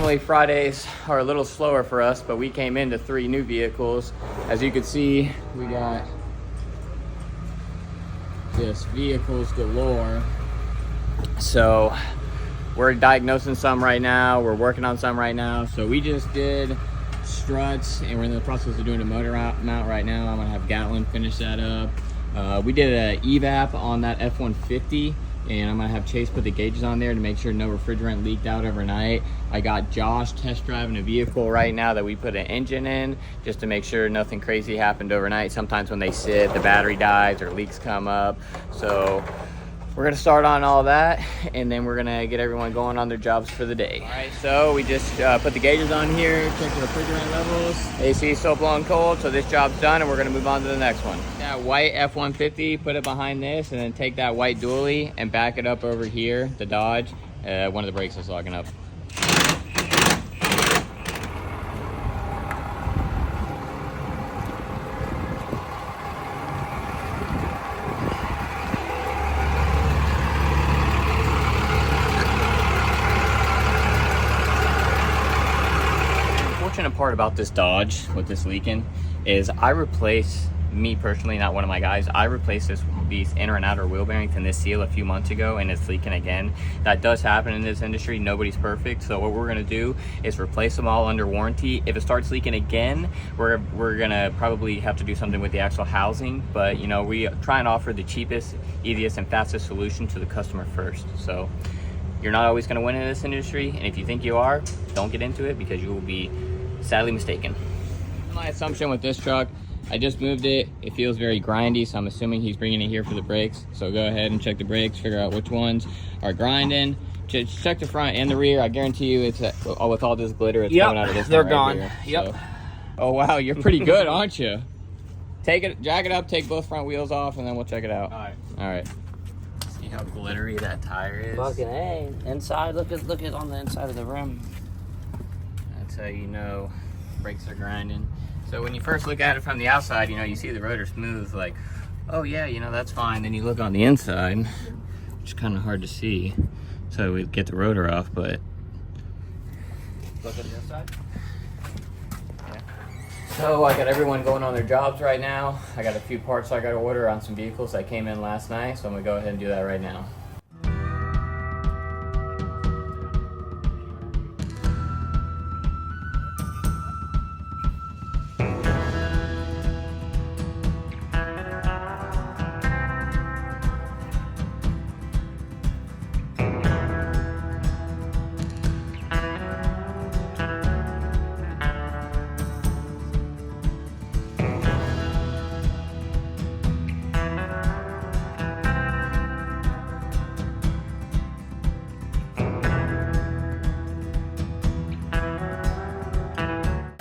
normally Fridays are a little slower for us, but we came into 3 new vehicles. As you can see, we got just vehicles galore. So we're diagnosing some right now, we're working on some right now. So we just did struts and we're in the process of doing a motor mount right now. I'm gonna have Gatlin finish that up. We did an evap on that F-150, and I'm gonna have Chase put the gauges on there to make sure no refrigerant leaked out overnight. I got Josh test driving a vehicle right now that we put an engine in just to make sure nothing crazy happened overnight. Sometimes when they sit, the battery dies or leaks come up. So we're gonna start on all that, and then we're gonna get everyone going on their jobs for the day. All right, so we just put the gauges on here, check the refrigerant levels. AC is still blowing cold, so this job's done, and we're gonna move on to the next one. That white F-150, put it behind this, and then take that white dually and back it up over here, the Dodge. One of the brakes is logging up. Part about this Dodge with this leaking is me personally, not one of my guys, I replaced these inner and outer wheel bearings in this seal a few months ago, and it's leaking again. That does happen in this industry. Nobody's perfect. So what we're going to do is replace them all under warranty. If it starts leaking again, we're going to probably have to do something with the actual housing, but you know, we try and offer the cheapest, easiest, and fastest solution to the customer first. So you're not always going to win in this industry, and if you think you are, don't get into it, because you will be sadly mistaken. My assumption with this truck, I just moved it. It feels very grindy, so I'm assuming he's bringing it here for the brakes. So go ahead and check the brakes, figure out which ones are grinding. Just check the front and the rear. I guarantee you, it's with all this glitter, it's coming out of this. They're right gone. Here. Yep. So, oh wow, you're pretty good, aren't you? Jack it up, take both front wheels off, and then we'll check it out. All right. See how glittery that tire is. Fucking A. Inside, look at on the inside of the rim. That's how you know brakes are grinding. So when you first look at it from the outside, you know, you see the rotor smooth, like, oh yeah, you know, that's fine. Then you look on the inside, which is kind of hard to see. So we get the rotor off, but Look at the inside. Yeah. So I got everyone going on their jobs right now. I got a few parts I got to order on some vehicles that came in last night, so I'm gonna go ahead and do that right now.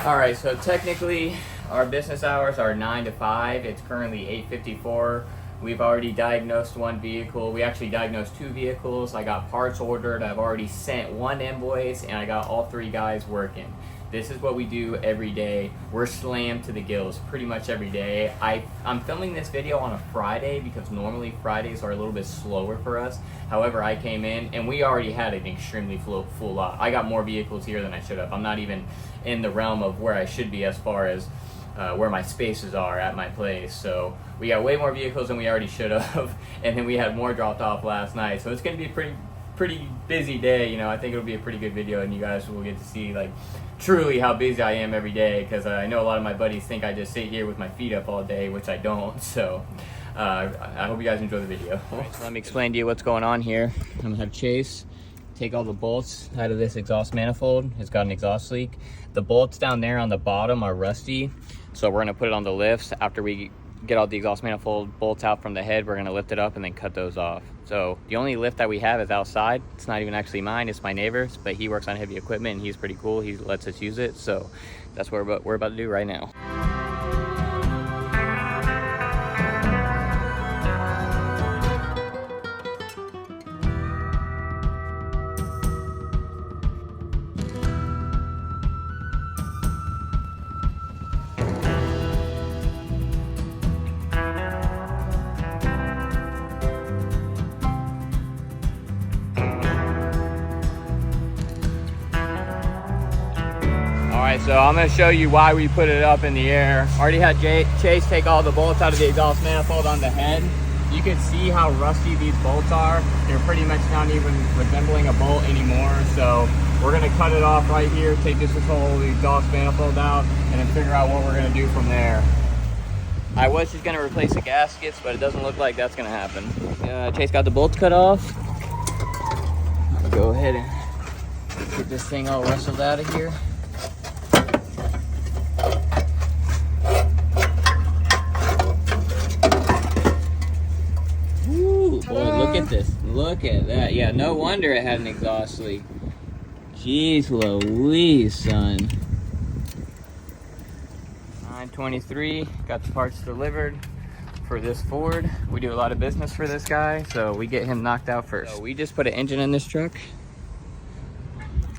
All right, so technically our business hours are 9 to 5. It's currently 8:54. We've already diagnosed one vehicle. We actually diagnosed 2 vehicles. I got parts ordered. I've already sent 1 invoice, and I got all 3 guys working. This is what we do every day. We're slammed to the gills pretty much every day. I'm filming this video on a Friday because normally Fridays are a little bit slower for us. However, I came in and we already had an extremely full lot. I got more vehicles here than I should have. I'm not even in the realm of where I should be as far as where my spaces are at my place. So we got way more vehicles than we already should have. And then we had more dropped off last night. So it's gonna be a pretty busy day. You know, I think it'll be a pretty good video, and you guys will get to see like truly how busy I am every day, because I know a lot of my buddies think I just sit here with my feet up all day, which I don't. So I hope you guys enjoy the video. Right, so let me explain to you what's going on here. I'm gonna have Chase take all the bolts out of this exhaust manifold. It's got an exhaust leak. The bolts down there on the bottom are rusty, so we're gonna put it on the lifts. After we get all the exhaust manifold bolts out from the head, we're gonna lift it up and then cut those off. So the only lift that we have is outside. It's not even actually mine, it's my neighbor's, but he works on heavy equipment and he's pretty cool. He lets us use it. So that's what we're about to do right now. Alright, so I'm going to show you why we put it up in the air. Already had Chase take all the bolts out of the exhaust manifold on the head. You can see how rusty these bolts are. They're pretty much not even resembling a bolt anymore. So we're going to cut it off right here, take this whole exhaust manifold out, and then figure out what we're going to do from there. I was just going to replace the gaskets, but it doesn't look like that's going to happen. Chase got the bolts cut off. I'll go ahead and get this thing all rustled out of here. Ooh, boy, look at this. Look at that. Yeah, no wonder it had an exhaust leak. Jeez Louise, son. 923, got the parts delivered for this Ford. We do a lot of business for this guy, so we get him knocked out first. So we just put an engine in this truck.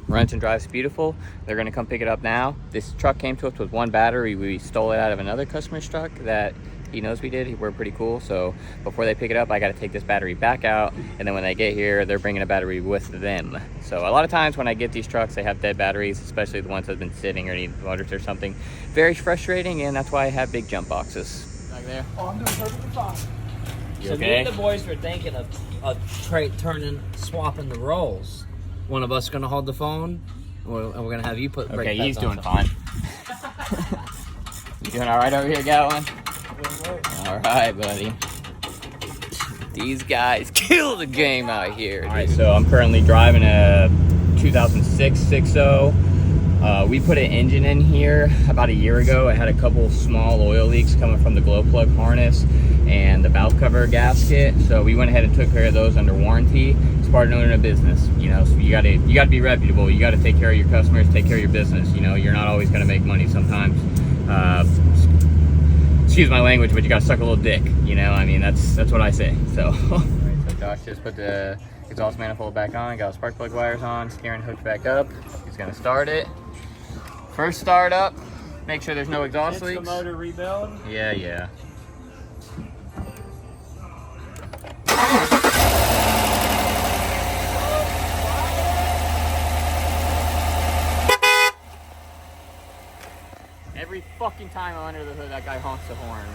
Runs and drives beautiful. They're gonna come pick it up now. This truck came to us with one battery. We stole it out of another customer's truck that he knows we did. We're pretty cool. So before they pick it up, I gotta take this battery back out. And then when they get here, they're bringing a battery with them. So a lot of times when I get these trucks, they have dead batteries, especially the ones that have been sitting or need motors or something. Very frustrating, and that's why I have big jump boxes. Back there. Oh, I'm doing perfectly fine. You So okay? me and the boys were thinking of swapping the roles. One of us gonna hold the phone, and we're gonna have you put. Okay, brake he's pads on. doing fine. You doing all right over here, Gatlin? All right, buddy. These guys kill the game out here. All right, so I'm currently driving a 2006 6.0. We put an engine in here about a year ago. It had a couple small oil leaks coming from the glow plug harness and the valve cover gasket. So we went ahead and took care of those under warranty. It's part of owning a business, you know. So you gotta be reputable. You gotta take care of your customers, take care of your business. You know, you're not always gonna make money sometimes. Excuse my language, but you gotta suck a little dick. You know, I mean, that's what I say. So, all right, so Josh just put the exhaust manifold back on, got spark plug wires on, steering hooked back up. He's gonna start it. First start up, make sure there's no exhaust leaks. The motor rebuild. Yeah. Every fucking time I'm under the hood, that guy honks the horn.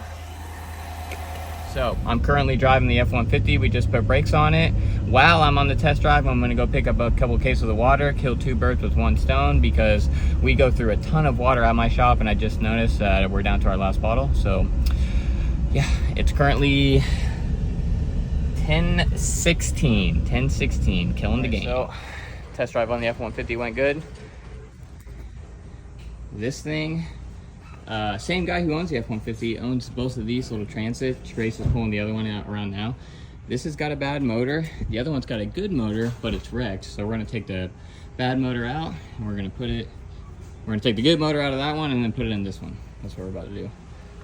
So, I'm currently driving the F-150. We just put brakes on it. While I'm on the test drive, I'm gonna go pick up a couple cases of water, kill two birds with one stone, because we go through a ton of water at my shop, and I just noticed that we're down to our last bottle. So, yeah, it's currently 10:16, killing the game. So, test drive on the F-150 went good. This thing, same guy who owns the F-150 owns both of these little transits. Grace is pulling the other one out around now. This has got a bad motor. The other one's got a good motor, but it's wrecked. So we're gonna take the bad motor out, and we're gonna take the good motor out of that one and then put it in this one. That's what we're about to do.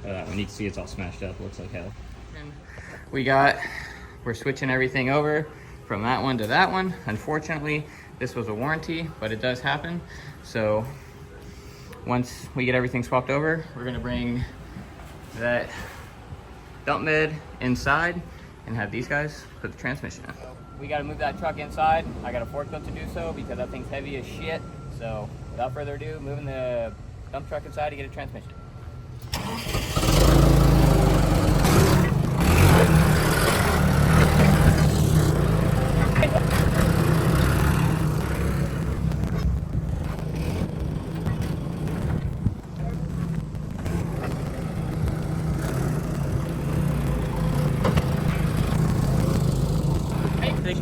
When you can see it's all smashed up, it looks like hell. And we're switching everything over from that one to that one. Unfortunately, this was a warranty, but it does happen. So once we get everything swapped over, we're gonna bring that dump bed inside and have these guys put the transmission in. We gotta move that truck inside. I got a forklift to do so because that thing's heavy as shit. So without further ado, moving the dump truck inside to get a transmission.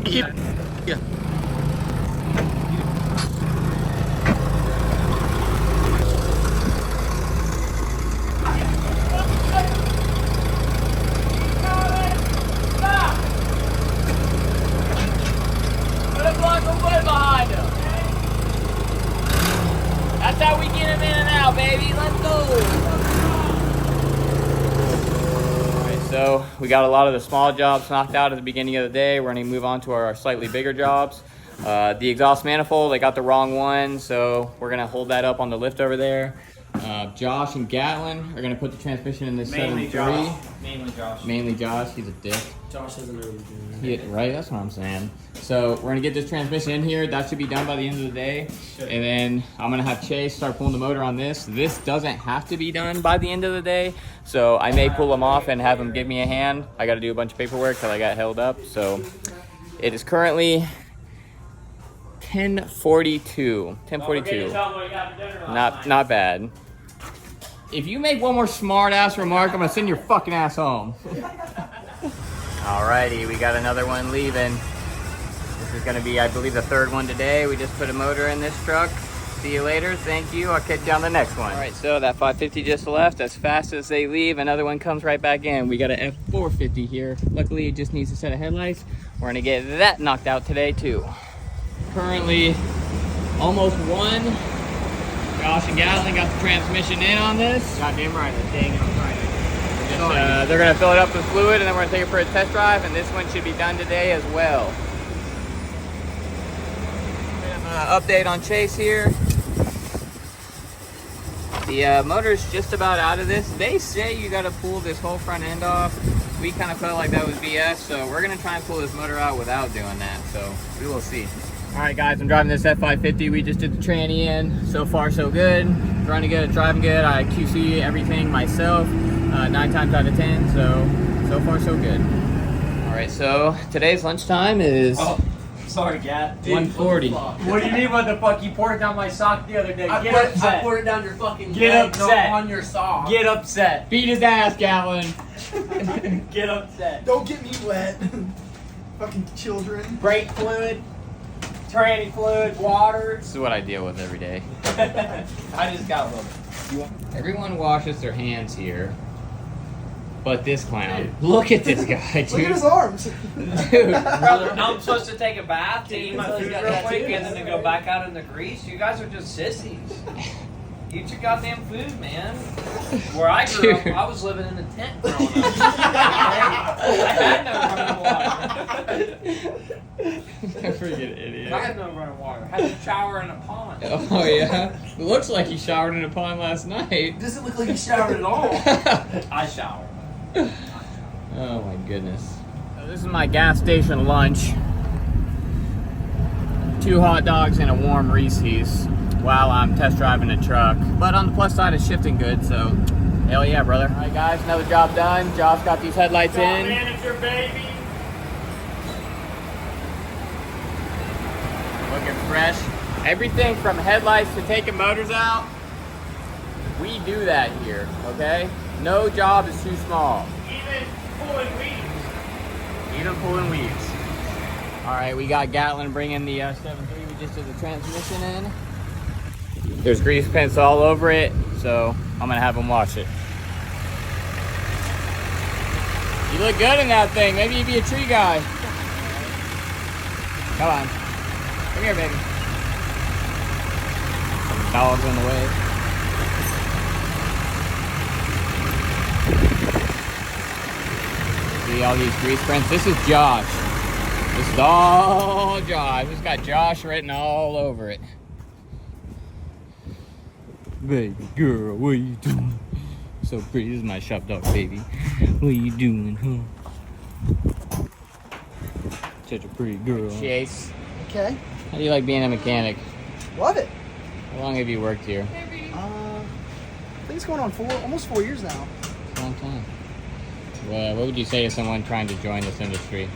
Yeah. That's how we get him in and out, baby. Let's go. Alright, so we got a lot of the small jobs knocked out at the beginning of the day. We're going to move on to our slightly bigger jobs. The exhaust manifold, I got the wrong one, so we're gonna hold that up on the lift over there. Josh and Gatlin are gonna put the transmission in this 7.3. Mainly Josh. Mainly Josh, he's a dick. Josh doesn't know what he's doing. Yeah, right, that's what I'm saying. So we're gonna get this transmission in here. That should be done by the end of the day. And then I'm gonna have Chase start pulling the motor on this. This doesn't have to be done by the end of the day. So I may pull him off and have him give me a hand. I gotta do a bunch of paperwork because I got held up. So it is currently 10:42. 10:42. Not bad. If you make one more smart ass remark, I'm gonna send your fucking ass home. Alrighty, we got another one leaving. This is gonna be, I believe, the third one today. We just put a motor in this truck. See you later, thank you. I'll catch you on the next one. Alright, so that 550 just left. As fast as they leave, another one comes right back in. We got an F450 here. Luckily, it just needs a set of headlights. We're gonna get that knocked out today too. Currently, almost one. Josh and Gatlin got the transmission in on this. Goddamn right, dang it on Friday. They're gonna fill it up with fluid and then we're gonna take it for a test drive, and this one should be done today as well. Update on Chase here. The motor's just about out of this. They say you gotta pull this whole front end off. We kind of felt like that was BS, so we're gonna try and pull this motor out without doing that, so we will see. All right, guys, I'm driving this F550. We just did the tranny in. So far, so good. Running good, driving good. I QC everything myself, 9 times out of 10. So far, so good. All right, so today's lunchtime is Sorry, Gat. 1:40. What do you mean, what the fuck? You poured it down my sock the other day. Get upset. I poured it down your fucking Get leg, upset. not on your sock. Get upset. Beat his ass, Gatlin. Get upset. Don't get me wet. Fucking children. Brake fluid, tranny fluid, water. This is what I deal with every day. I just got one. Everyone washes their hands here, but this clown. Look at this guy, dude. Look at his arms. Dude. Brother, I'm supposed to take a bath to eat my food real quick and then to go back out in the grease. You guys are just sissies. Eat your goddamn food, man. Where I grew up, I was living in a tent growing up. I had no running water. Freaking idiot. I had no running water. I had to shower in a pond. Oh yeah? It looks like you showered in a pond last night. Doesn't look like you showered at all. I showered. Oh my goodness. So this is my gas station lunch. 2 hot dogs and a warm Reese's while I'm test driving the truck. But on the plus side, it's shifting good, so hell yeah, brother. All right, guys, another job done. Josh got these headlights in. Manager, baby. Looking fresh. Everything from headlights to taking motors out, we do that here, okay? No job is too small. Even pulling weeds. Even pulling weeds. All right, we got Gatlin bringing the 7.3. We just did the transmission in. There's grease pens all over it, so I'm gonna have him wash it. You look good in that thing. Maybe you'd be a tree guy. Come on. Come here, baby. Some dogs in the way. See all these grease prints? This is Josh. This is all Josh. It's got Josh written all over it. Baby girl, what are you doing? So pretty. This is my shop dog, baby. What are you doing, huh? Such a pretty girl. Chase, Okay. how do you like being a mechanic? Love it. How long have you worked here? I think it's going on almost 4 years now. A long time. Well, what would you say to someone trying to join this industry?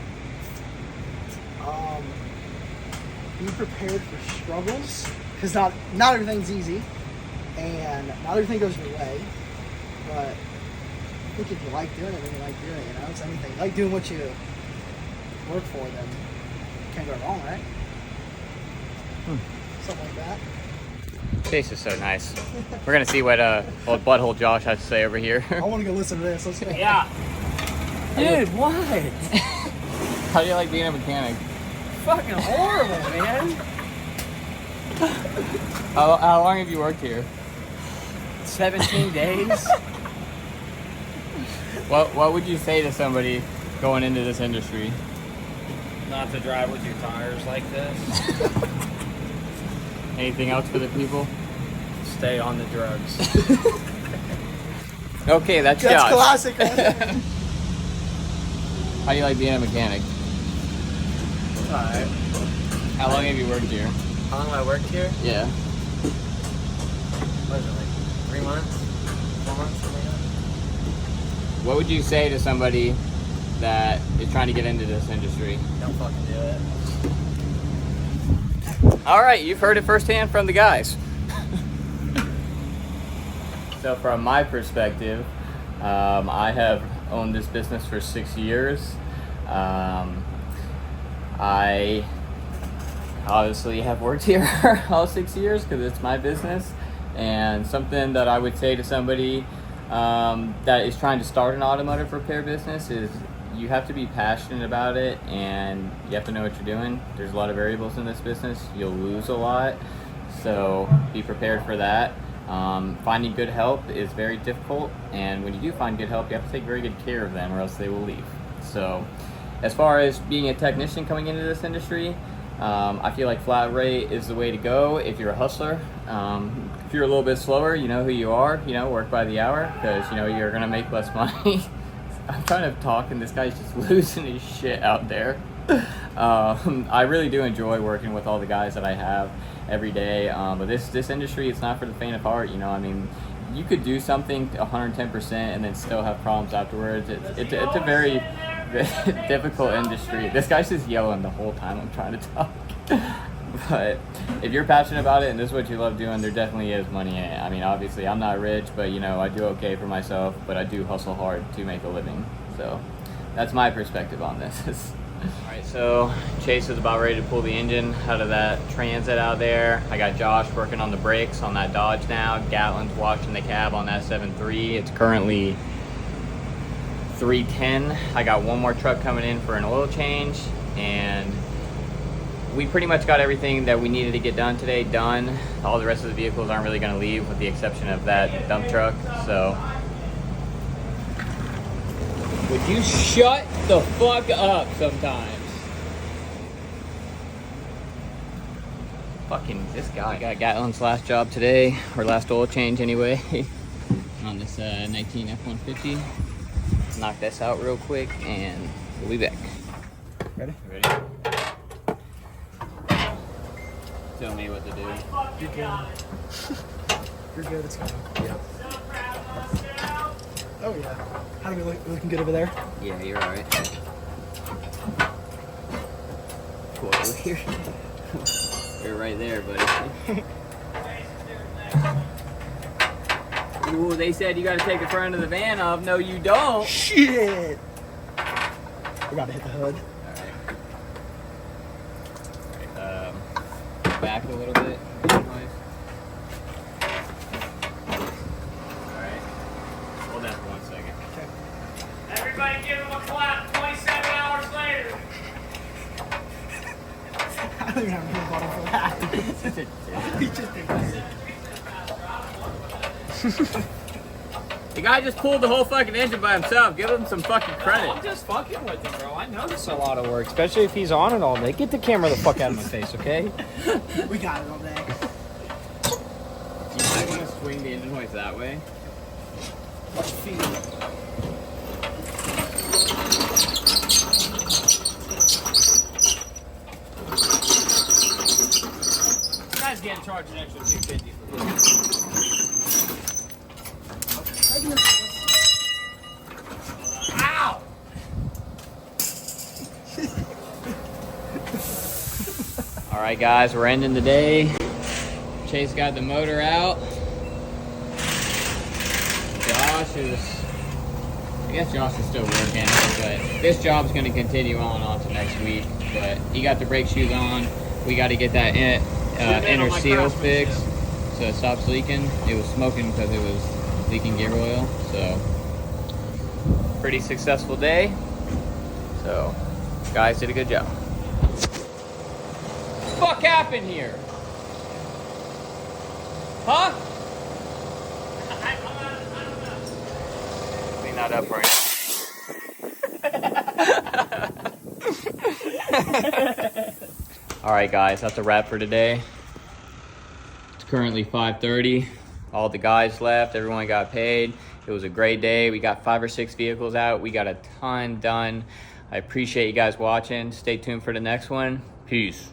Be prepared for struggles, because not everything's easy, and not everything goes your way. But I think if you like doing it, then you like doing it. You know, it's anything. You like doing what you work for, then you can't go wrong, right? Something like that. Chase is so nice. We're gonna see what old butthole Josh has to say over here. I want to go listen to this. Let's go. Yeah. Dude, what? How do you like being a mechanic? Fucking horrible, man. How long have you worked here? 17 days? What would you say to somebody going into this industry? Not to drive with your tires like this. Anything else for the people? Stay on the drugs. Okay, that's That's Josh. classic, right? How do you like being a mechanic? Alright. How long have you worked here? How long have I worked here? Yeah. What is it, like 3 months? 4 months? Something like that? What would you say to somebody that is trying to get into this industry? Don't fucking do it. All right, you've heard it firsthand from the guys. So from my perspective, I have owned this business for 6 years. I obviously have worked here all 6 years because it's my business. And something that I would say to somebody that is trying to start an automotive repair business is you have to be passionate about it and you have to know what you're doing. There's a lot of variables in this business. You'll lose a lot, so be prepared for that. Finding good help is very difficult, and when you do find good help, you have to take very good care of them or else they will leave. So as far as being a technician coming into this industry, I feel like flat rate is the way to go if you're a hustler. If you're a little bit slower, you know who you are, work by the hour because you're gonna make less money. I'm trying to talk and this guy's just losing his shit out there. I really do enjoy working with all the guys that I have every day, but this industry, it's not for the faint of heart. I mean, you could do something 110% and then still have problems afterwards. It's a very difficult industry. This guy's just yelling the whole time I'm trying to talk. But if you're passionate about it and this is what you love doing, there definitely is money in it. I mean, obviously I'm not rich, but I do okay for myself, but I do hustle hard to make a living. So that's my perspective on this. Alright, so Chase is about ready to pull the engine out of that Transit out there. I got Josh working on the brakes on that Dodge now. Gatlin's washing the cab on that 7.3. It's currently 3:10. I got one more truck coming in for an oil change, and we pretty much got everything that we needed to get done today done. All the rest of the vehicles aren't really going to leave with the exception of that dump truck. So would you shut the fuck up sometimes? Fucking this guy. Got Gatlin's last job today, or last oil change anyway, on this 19 F-150. Let's knock this out real quick and we'll be back. Ready? Ready? Tell me what to do. You're good. You're good. It's coming. Yeah. Oh yeah. How do we looking good over there? Yeah, you're alright. Cool over here. You're right there, buddy. Ooh, they said you gotta take the front of the van off. No, you don't. Shit. We gotta hit the hood. Alright. Back a little bit. Alright. Hold that for 1 second. Everybody give him a clap 27 hours later. I don't even have a bottle for that. He just did that. The guy just pulled the whole fucking engine by himself. Give him some fucking credit. I'm just fucking with him, bro. I know this is a lot of work, especially if he's on it all day. Get the camera the fuck out of my face, okay? We got it all day. You might want to swing the engine hoist that way. Watch your feet. You guys getting charged an extra $250 for this. Ow! Alright guys, we're ending the day. Chase got the motor out. Josh is still working, but this job's going to continue on to next week. But he got the brake shoes on. We got to get that inner seal fixed so it stops leaking. It was smoking because it was leaking gear oil. So pretty successful day. So guys did a good job. What the fuck happened here? Huh? I don't know. Clean that up right now. All right, guys, that's a wrap for today. It's currently 5:30. All the guys left. Everyone got paid. It was a great day. We got 5 or 6 vehicles out. We got a ton done. I appreciate you guys watching. Stay tuned for the next one. Peace.